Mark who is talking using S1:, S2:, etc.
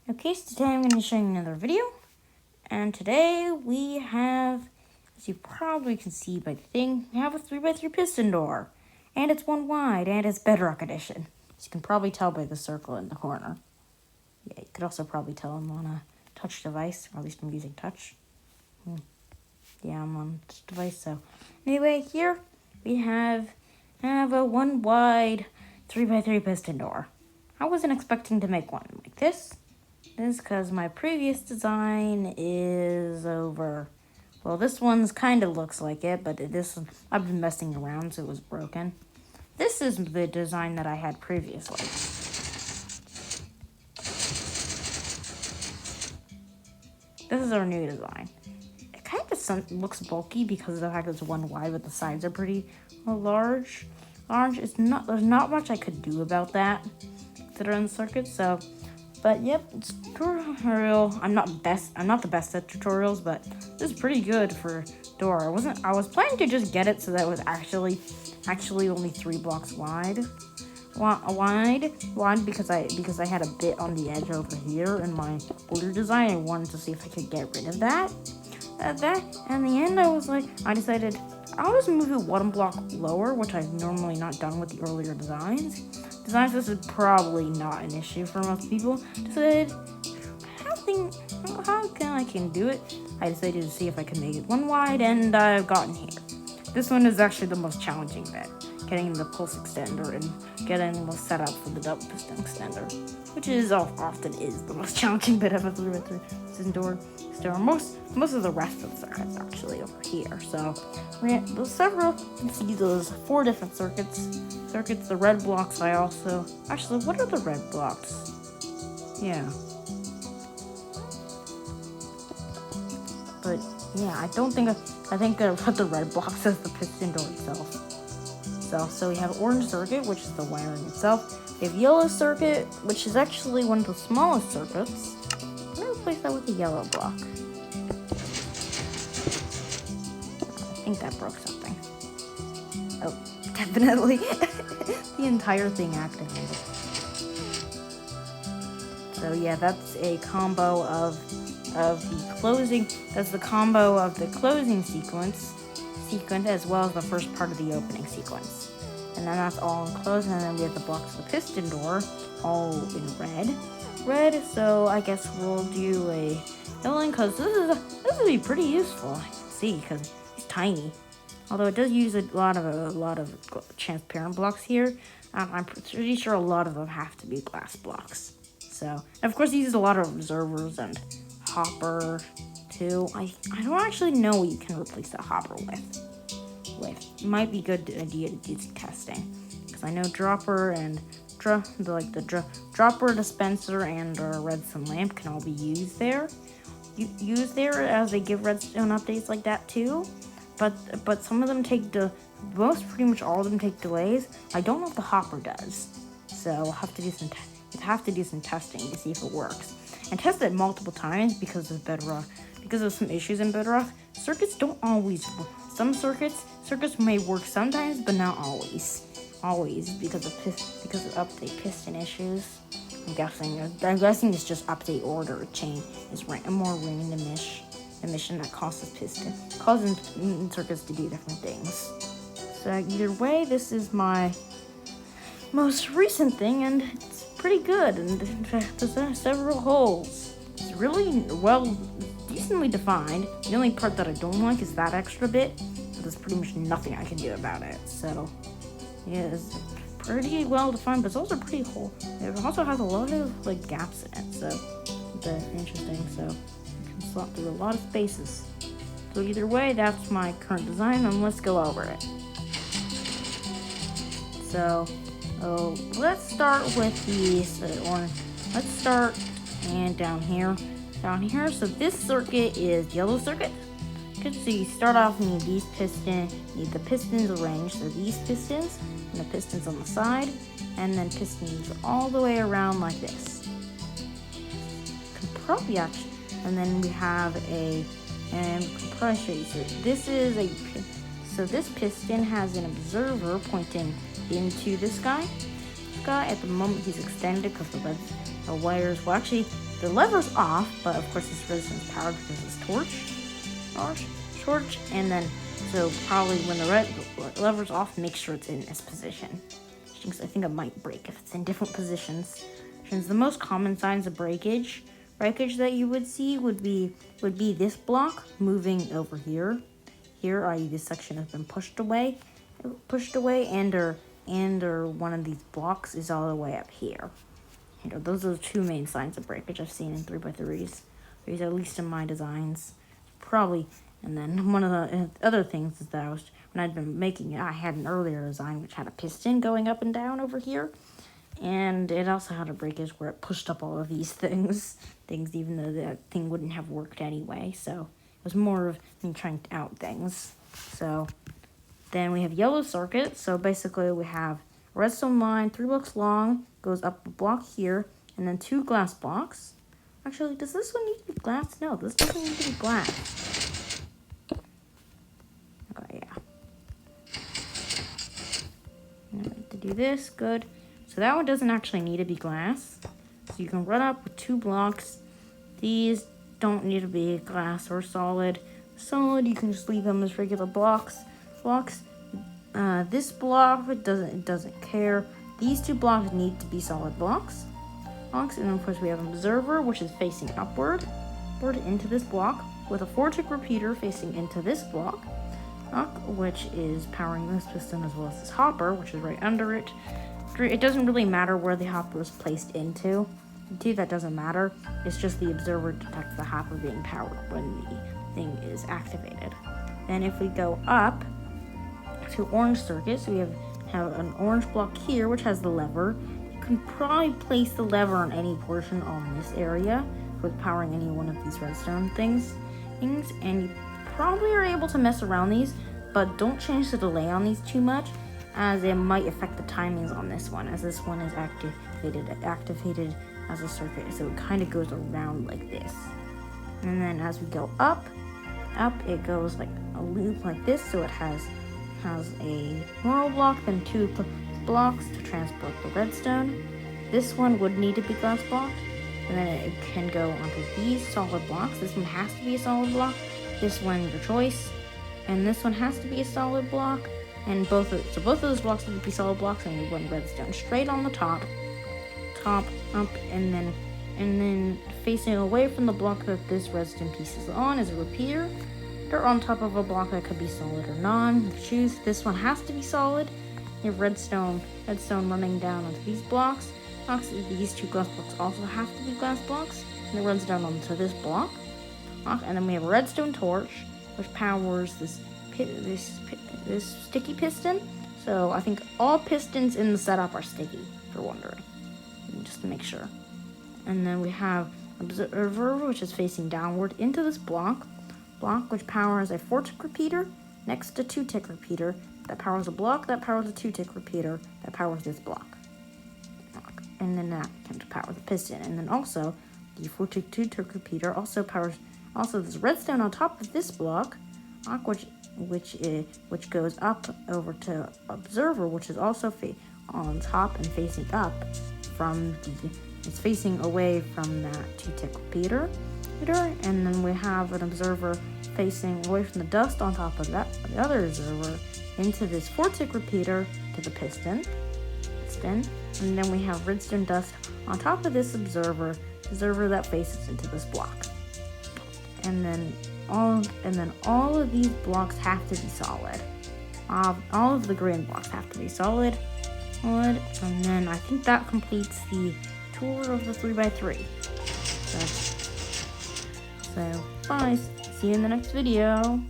S1: Okay, so today I'm going to show you another video, and today we have, as you probably can see by the thing, we have a 3x3 piston door, and it's one wide, and it's Bedrock edition. As you can probably tell by the circle in the corner. Yeah, you could also probably tell I'm on a touch device, or at least I'm using touch. Yeah, I'm on a touch device, so anyway, here we have a one wide 3x3 piston door. I wasn't expecting to make one like this. This is because my previous design is over. Well, this one's kind of looks like it, but I've been messing around, so it was broken. This is the design that I had previously. This is our new design. It kind of looks bulky because of the fact it's one wide, but the sides are pretty large. There's not much I could do about that that are in the circuit, so. But yep, it's tutorial. I'm not the best at tutorials, but this is pretty good for door. I was planning to just get it so that it was actually only 3 blocks wide. Wide because I had a bit on the edge over here in my older design. I wanted to see if I could get rid of that. And in the end, I decided I'll just move it 1 block lower, which I've normally not done with the earlier designs. This is probably not an issue for most people. Decided, how can I do it? I decided to see if I could make it 1 wide, and I've gotten here. This one is actually the most challenging bit, getting the pulse extender and getting the setup for the double piston extender, which often is the most challenging bit of a 3x3 piston door. Most of the rest of the circuits are actually over here. So there's several. You can see those 4 different circuits. The red blocks. What are the red blocks? Yeah. But yeah, I think I put the red blocks as the piston door itself. So we have orange circuit, which is the wiring itself. We have yellow circuit, which is actually one of the smallest circuits. I'm gonna replace that with a yellow block. I think that broke something. Oh, definitely. The entire thing activated. So yeah, that's a combo of the closing. That's the combo of the closing sequence as well as the first part of the opening sequence. And then that's all enclosed, and then we have the blocks of the piston door, all in red. So I guess we'll do a yellow, because this will be pretty useful. I can see because it's tiny. Although it does use a lot of transparent blocks here. I'm pretty sure a lot of them have to be glass blocks. So, and of course, it uses a lot of observers and hopper too. I don't actually know what you can replace that hopper with. It might be a good idea to do some testing, because I know dropper and the dropper, dispenser, and redstone lamp can all be used there. Used there as they give redstone updates like that too. But some of them pretty much all of them take delays. I don't know if the hopper does, so I'll have to do some testing to see if it works, and test it multiple times because of Bedrock. Because of some issues in Bedrock, circuits don't always work. Some circuits may work sometimes, but not always. Because of update piston issues. I'm guessing it's just update order chain is more random emission that causes circuits to do different things. So either way, this is my most recent thing, and it's pretty good. And in fact, there's several holes. It's really decently defined. The only part that I don't like is that extra bit, but there's pretty much nothing I can do about it. So yeah, it's pretty well defined, but it's also pretty whole. It also has a lot of gaps in it, so that's interesting. So you can slot through a lot of spaces. So either way, that's my current design, and let's go over it. So let's start with let's start and down here. So this circuit is yellow circuit. Good. So you start off and you need the pistons arranged. So these pistons and the pistons on the side, and then pistons all the way around like this. And then we have and I can probably show you. So this piston has an observer pointing into this guy. At the moment he's extended because the wires, well actually the lever's off, but of course this redstone is powered because it's torch, and then so probably when the lever's off, make sure it's in this position. I think it might break if it's in different positions. Since the most common signs of breakage that you would see would be this block moving over here. Here, i.e. this section has been pushed away, and or one of these blocks is all the way up here. Those are the two main signs of breakage I've seen in 3x3s. These, at least in my designs, probably. And then one of the other things is that when I'd been making it, I had an earlier design which had a piston going up and down over here. And it also had a breakage where it pushed up all of these things, even though that thing wouldn't have worked anyway. So it was more of me trying out things. So then we have yellow circuit. So basically we have a redstone line, 3 blocks long, goes up a block here, and then 2 glass blocks. Actually, does this one need to be glass? No, this doesn't need to be glass. Okay, yeah. I have to do this, good. So that one doesn't actually need to be glass. So you can run up with 2 blocks. These don't need to be glass or solid. Solid, you can just leave them as regular blocks. This block, it doesn't care. These 2 blocks need to be solid blocks. And then of course we have an observer, which is facing upward into this block, with a 4-tick repeater facing into this block, which is powering this piston as well as this hopper, which is right under it. It doesn't really matter where the hopper is placed into. That doesn't matter. It's just the observer detects the hopper being powered when the thing is activated. Then if we go up to orange circuit, so we have an orange block here, which has the lever. You can probably place the lever on any portion on this area with powering any one of these redstone things, and you probably are able to mess around these, but don't change the delay on these too much, as it might affect the timings on this one, as this one is activated as a circuit, so it kind of goes around like this. And then as we go up, it goes like a loop like this, so it has a normal block, then 2 blocks to transport the redstone. This one would need to be glass block, and then it can go onto these solid blocks. This one has to be a solid block, this one your choice, and this one has to be a solid block, and both of those blocks need to be solid blocks, and you run redstone straight on the top, up, and then facing away from the block that this redstone piece is on is a repeater. They're on top of a block that could be solid or non. You choose. This one has to be solid. You have redstone running down onto these blocks. These 2 glass blocks also have to be glass blocks, and it runs down onto this block. And then we have a redstone torch, which powers this sticky piston. So I think all pistons in the setup are sticky, if you're wondering, just to make sure. And then we have observer, which is facing downward into this block, which powers a 4-tick repeater next to 2-tick repeater that powers a block that powers a 2-tick repeater that powers this block. And then that can power the piston. And then also the 4-tick 2-tick repeater also powers this redstone on top of this block, which goes up over to observer, which is also on top and facing up from it's facing away from that 2-tick repeater. And then we have an observer facing away from the dust on top of the other observer into this 4-tick repeater to the piston. And then we have redstone dust on top of this observer that faces into this block. And then all of these blocks have to be solid. All of the green blocks have to be solid. And then I think that completes the tour of the 3x3. So bye. See you in the next video.